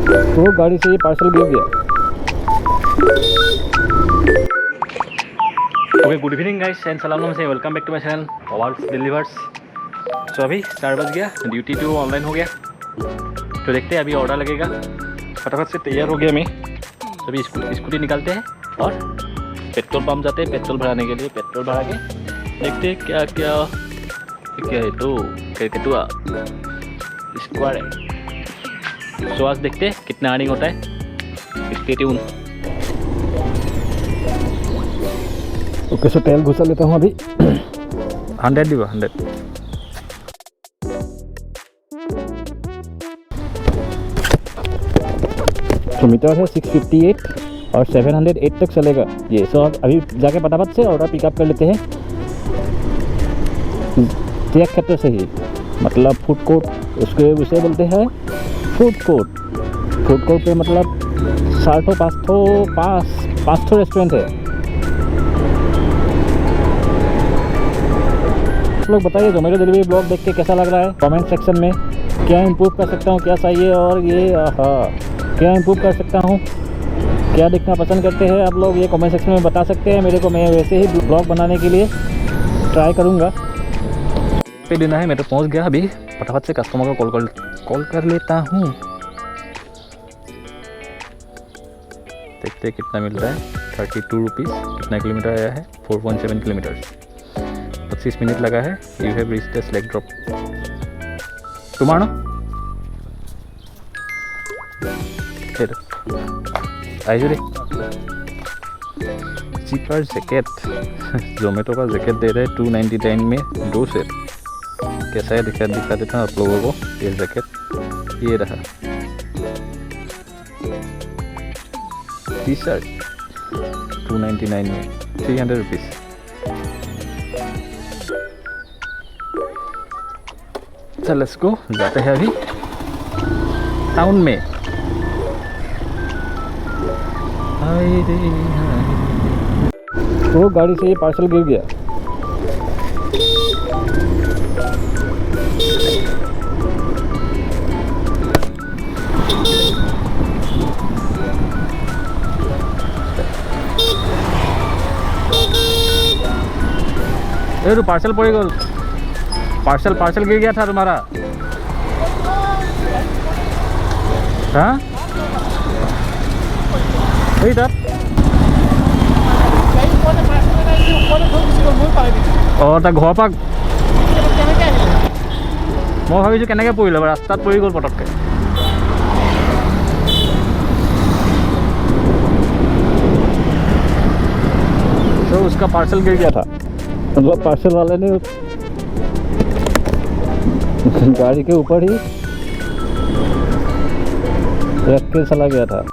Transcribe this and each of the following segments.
तो गाड़ी से ये पार्सल गिर गया। Okay, good evening guys and सलाम से welcome back to my channel world delivers. तो अभी 4 बज गया, ड्यूटी तो ऑनलाइन हो गया। तो देखते हैं अभी ऑर्डर लगेगा। फटाफट से तैयार हो गया मैं। तो अभी स्कूटी निकालते हैं और पेट्रोल पंप जाते हैं पेट्रोल भराने के लिए। पेट्रोल भरा के देखते हैं क्या क्या क्या है। तो केटुआ स्क्वाड है। सो आज देखते हैं कितना अर्निंग होता है। Stay tune. ओके, सो तेल घुसा लेता हूँ अभी। 100 दीवा 100। तो मीटर है 658 और 708 तक चलेगा ये। सो अभी जाके फटाफट से ऑर्डर पिकअप कर लेते हैं। त्याग क्षेत्र से ही, मतलब फूड कोर्ट उसके उसे बोलते हैं फूड कोर्ट। फूड कोर्ट पे मतलब 5 रेस्टोरेंट है। आप लोग बताइए जोमेटो डिलीवरी ब्लॉग देख के कैसा लग रहा है कमेंट सेक्शन में। क्या इम्प्रूव कर सकता हूँ, क्या चाहिए, और ये क्या इम्प्रूव कर सकता हूँ, क्या देखना पसंद करते हैं आप लोग, ये कमेंट सेक्शन में बता सकते हैं मेरे को। मैं वैसे ही ब्लॉग बनाने के लिए ट्राई करूँगा। पे देना है, मैं तो पहुँच गया। अभी फटाफट से कस्टमर को कॉल कर लेता हूँ। देखते हैं कितना मिल रहा है। 32 रुपीज़। कितना किलोमीटर आया है? 4.7 किलोमीटर। 25 मिनट लगा है। You have reached the select drop tomorrow. आइए रे चीपर जैकेट। जोमेटो का जैकेट दे रहे हैं 299 में 2 सेट। कैसा है दिखा देता हूँ आप लोगों को। ये जैकेट ये रहा। टी शर्ट 299 में 300 रुपीज़। चल लेट्स गो, जाते हैं अभी टाउन में। तो गाड़ी से ये पार्सल गिर गया। ये तो पार्सल पड़ गया। पार्सल गिर गया था तुम्हारा। हाँ वही था। और ता घर पा मैं भाविছোঁ केनेके পৰিলে रास्तात परि गल पटकके। तो उसका पार्सल गिर गया था। मतलब पार्सल वाले ने गाड़ी के ऊपर ही रख के चला गया था।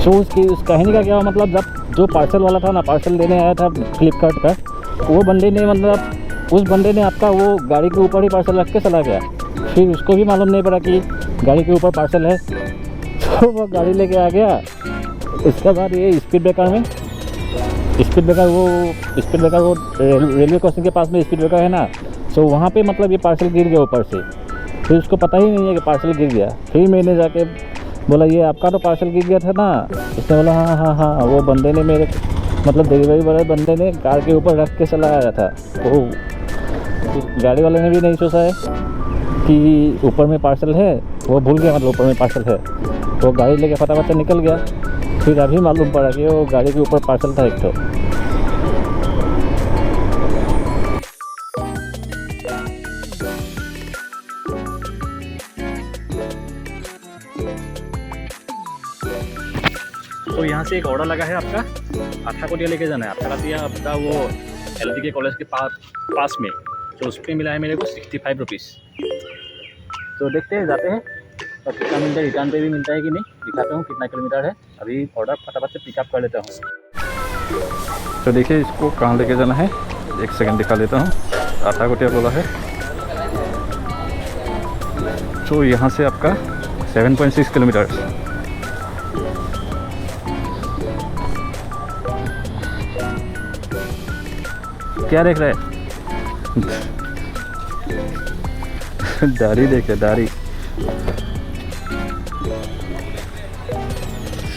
सो उस कहानी का क्या मतलब, जब जो पार्सल वाला था ना, पार्सल लेने आया था फ्लिपकार्ट का, वो बंदे ने मतलब उस बंदे ने आपका वो गाड़ी के ऊपर ही पार्सल रख के चला गया। फिर उसको भी मालूम नहीं पड़ा कि गाड़ी के ऊपर पार्सल है। तो वो गाड़ी लेके आ गया। इसके बाद ये स्पीड ब्रेकर वो रेलवे क्रॉसिंग के पास में स्पीड ब्रेकर है ना। सो वहाँ पे मतलब ये पार्सल गिर गया ऊपर से। फिर उसको पता ही नहीं है कि पार्सल गिर गया। फिर मैंने जाके बोला ये आपका तो पार्सल गिर गया था ना। उसने बोला हाँ। वो बंदे ने मेरे मतलब डिलीवरी वाले बंदे ने कार के ऊपर रख के चला आया था। तो गाड़ी वाले ने भी नहीं सोचा है कि ऊपर में पार्सल है। वो भूल गया, मतलब ऊपर में पार्सल है। वो गाड़ी लेके फटाफट से निकल गया। फिर अभी मालूम पड़ा कि वो गाड़ी के ऊपर पार्सल था एक तो। तो यहाँ से एक ऑर्डर लगा है आपका। आठाकोटिया लेके जाना है। आठाकोटिया आपका वो एलडी के कॉलेज के पास में। तो उस पर मिला है मेरे को 65 रुपीज़। तो देखते हैं, जाते हैं और कितना मिलता है। रिटर्न पे भी मिलता है कि नहीं, दिखाता हूँ कितना किलोमीटर है। अभी ऑर्डर फटाफट से पिकअप कर लेता हूँ। तो देखिए इसको कहाँ लेके जाना है, एक सेकंड दिखा लेता हूँ। आठाकोटिया बोला है। तो यहाँ से आपका 7.6 किलोमीटर। क्या देख रहे हैं? दाढ़ी देख रहे, दाढ़ी।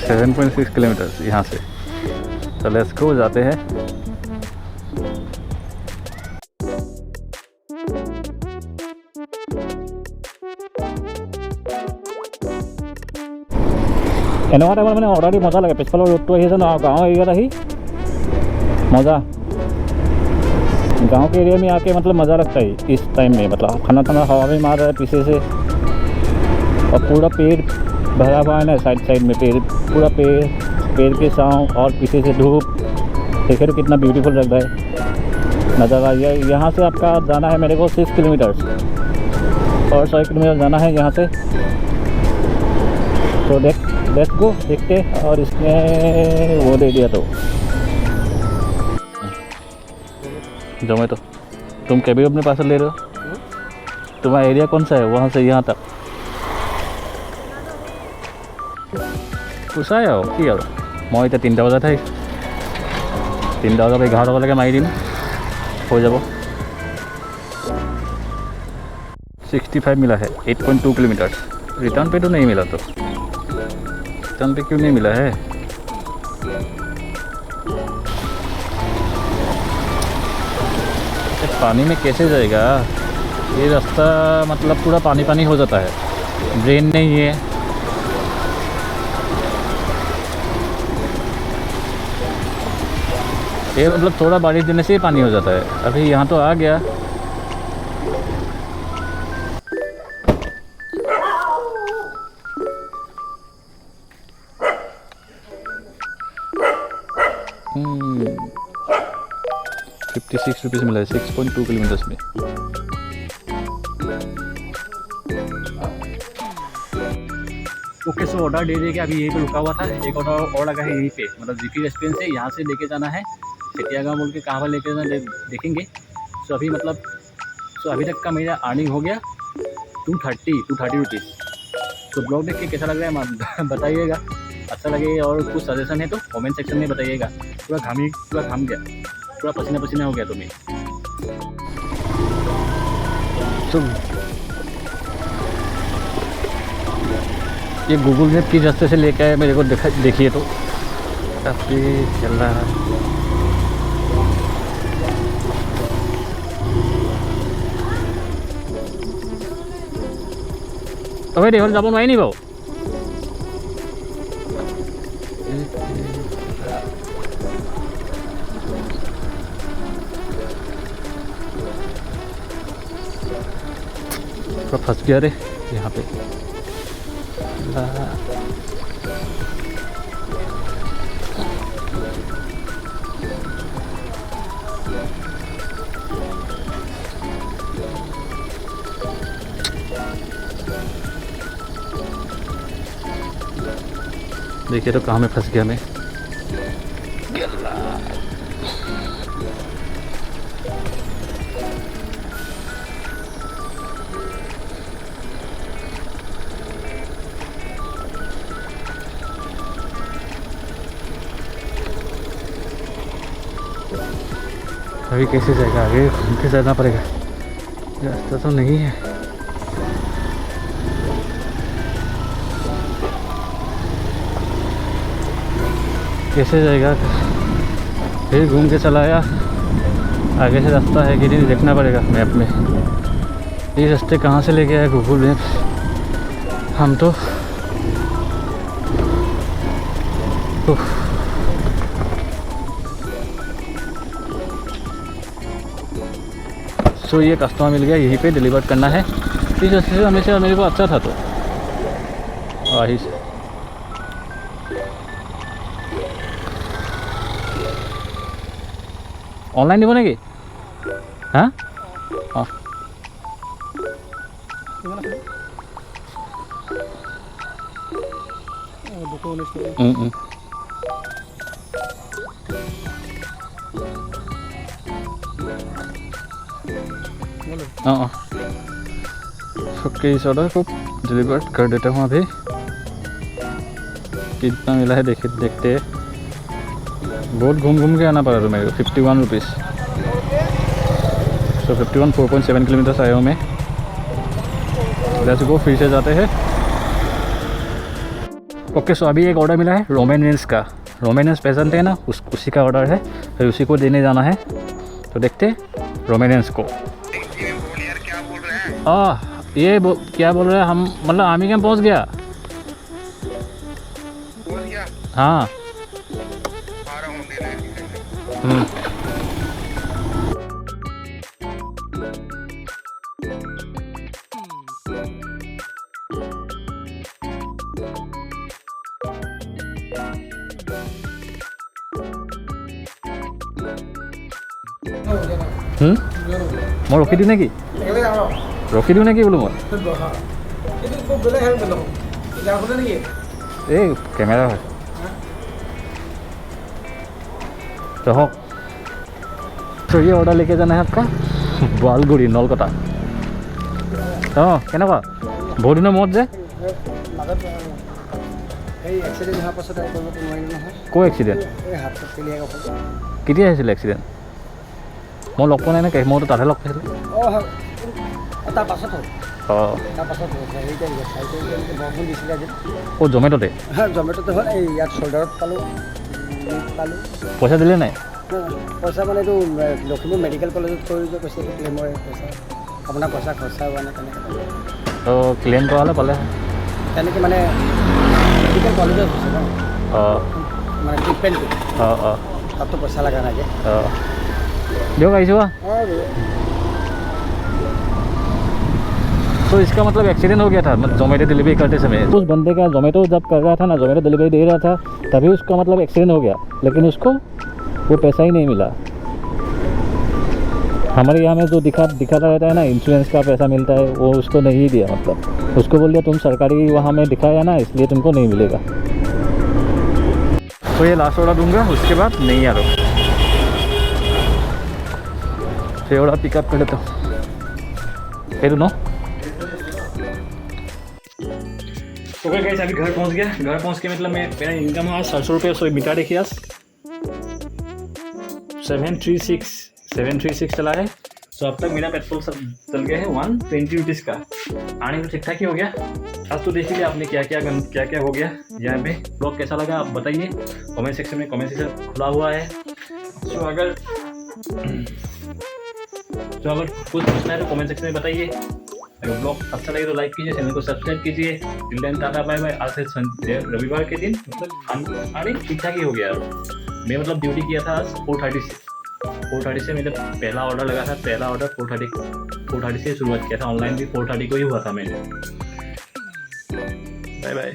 7.6 किलोमीटर्स यहाँ से। तो लेट्स गो, जाते हैं। এনেকুৱা টাইমত মানে অৰ্ডাৰ দি মজা লাগে। পিছফালৰ ৰোডটো আহি আছে ন, गाँव एरिया रही मज़ा। गांव के एरिया में आके मतलब मज़ा लगता है इस टाइम में। मतलब ठंडा ठंडा हवा भी मार रहा है पीछे से, और पूरा पेड़ भरा हुआ है ना साइड साइड में। पेड़ पूरा पेड़ के छाँव और पीछे से धूप। देखे तो कितना ब्यूटीफुल लग रहा है नज़ारा। यहाँ से आपका जाना है मेरे को 6 किलोमीटर्स, और 100 किलोमीटर जाना है यहाँ से। तो लेट्स गो, देखते। और इसने वो दे दिया तो जोमेटो। तुम कभी अपने पार्सल ले रहे हो? तुम्हारा एरिया कौन सा है वहाँ से यहाँ तक? ওচৰাই আৰু কি আৰু। মই এতিয়া 3টা বজাত আহিছোঁ, 3টা বজাৰ পৰা 11টা বজালৈকে মাৰি দিম, হৈ যাব। 65 मिला है, 8.2 किलोमीटर्स। रिटर्न पे तो नहीं मिला, तो रिटर्न पे क्यों नहीं मिला है? पानी में कैसे जाएगा ये रास्ता? मतलब पूरा पानी पानी हो जाता है, ड्रेन नहीं है। ये मतलब थोड़ा बारिश देने से ही पानी हो जाता है। अभी यहाँ तो आ गया। ₹56 मिला है 6.2 किलोमीटर्स में। ओके, सो ऑर्डर दे के अभी यहीं पे रुका हुआ था। एक ऑर्डर और लगा है यहीं पे, मतलब जीपी रेस्टोरेंट से यहाँ से लेके जाना है सेठिया गाँव बोल के। कहाँ पर लेके जाना देखेंगे। सो अभी मतलब अभी तक का मेरा अर्निंग हो गया 230 रुपीज़। तो ब्लॉग देख के कैसा लग रहा है बताइएगा। अच्छा लगे और कुछ सजेशन है तो कमेंट सेक्शन में बताइएगा। पूरा घाम गया, पूरा पसीना पसीना हो गया तुम्हें। तो ये गूगल मैप किस रास्ते से लेके आया मेरे को देखिए तो काफ़ी चल रहा है। तो भाई देखो যাব নোৱাৰি নি বাৰু? तो फंस गया रे यहाँ पे। देखिए तो कहाँ में फंस गया मैं। अभी कैसे जाएगा? आगे घूम के जाना पड़ेगा, रास्ता तो नहीं है। कैसे जाएगा? फिर घूम के चला आया। आगे से रास्ता है कि नहीं देखना पड़ेगा मैप में। ये रास्ते कहाँ से लेके आया गूगल मैप। हम तो सो ये कस्टमर मिल गया, यहीं पे डिलीवर करना है। इस रास्ते से हमेशा मेरे को अच्छा था, तो वही से ऑनलाइन नहीं बनेगी। हाँ हाँ सबके इस ऑर्डर को डिलीवर कर देता हूँ। अभी कितना मिला है देखते हैं। बहुत घूम के आना पड़ा था मेरे को। 51 रुपीज़। सो 4.7 किलोमीटर्स आया हूँ मैं। लेट्स गो, फिर से जाते हैं। ओके सो अभी एक ऑर्डर मिला है रोमेनियंस का। रोमेनियंस पेजेंट है ना, उसी का ऑर्डर है, फिर उसी को देने जाना है। तो देखते रोमेनियंस को। ये क्या बोल रहे हैं हम, मतलब आर्मी कैंप पहुँच गया। हाँ मैं रखी दी नेकी रखी दिওঁ নেকি বোলো মই এই কেমেৰা হয় तो हो तो ये ऑर्डर लेके जाना है आपका बोआलगुड़ी नलकटा। हाँ केनेকুৱা बहुत दिনৰ মূৰত যে ক' এক্সিডেণ্ট কেতিয়া আহিছিলে এক্সিডেণ্ট? মই লগ পোৱা নাই নে মইতো তাতহে লগ পাইছিলোঁ। অঁ জমেট'তে হ'ল ইয়াত চল্ডাৰত পালোঁ। পইচা দিলে নাই? পইচা মানে এইটো লখিমপুৰ মেডিকেল কলেজত কৰি যে কৈছে ক্লেইমৰ পইচা আপোনাৰ পইচা খৰচা হোৱা নাই তেনেকৈ। অঁ ক্লেইম কৰা হ'লে পালে তেনেকৈ মানে মেডিকেল কলেজত হৈছে ন। অঁ মানে ট্ৰিটমেণ্টটো। অঁ তাততো পইচা লগা নাই যে। অঁ দিয়ক আহিছোঁ। तो इसका मतलब एक्सीडेंट हो गया था जोमेटो डिलीवरी करते समय। उस बंदे का जोमेटो जब कर रहा था ना, जोमेटो डिलीवरी दे रहा था, तभी उसका मतलब एक्सीडेंट हो गया, लेकिन उसको वो पैसा ही नहीं मिला। हमारे यहाँ में जो दिखाता रहता है ना इंश्योरेंस का पैसा मिलता है, वो उसको नहीं दिया। मतलब उसको बोल दिया तुम सरकारी वहाँ में दिखाया ना, इसलिए तुमको नहीं मिलेगा। तो ये लास्ट ऑर्डर दूंगा, उसके बाद नहीं आ रहा फिर ऑर्डर पिकअप कर लेता हूँ फिर नो। तो गाइस अभी घर पहुंच गया। घर पहुंच के मतलब मेरा इनकम है 700 रुपये। सो मीटर देखिए आज 736 चला है। तो अब तक मेरा पेट्रोल सब चल गया है 120 रुपीज़ का। आने तो ठीक ठाक ही हो गया। आज तो देख लीजिए आपने क्या क्या हो गया यहाँ पे। ब्लॉग कैसा लगा आप बताइए कमेंट सेक्शन में। कमेंट सेक्शन खुला हुआ है। तो अगर कुछ पूछना है तो कमेंट सेक्शन में बताइए। अगर ब्लॉग अच्छा लगे तो लाइक कीजिए, चैनल को सब्सक्राइब कीजिए। Till then tata bye bye. आज से रविवार के दिन मतलब आने ठीक ठाक ही हो गया। मैं मतलब ड्यूटी किया था आज 4:30 से मेरा पहला ऑर्डर लगा था। पहला ऑर्डर 4:30 से शुरुआत किया था। ऑनलाइन भी 4:30 को ही हुआ था मैंने। Bye bye.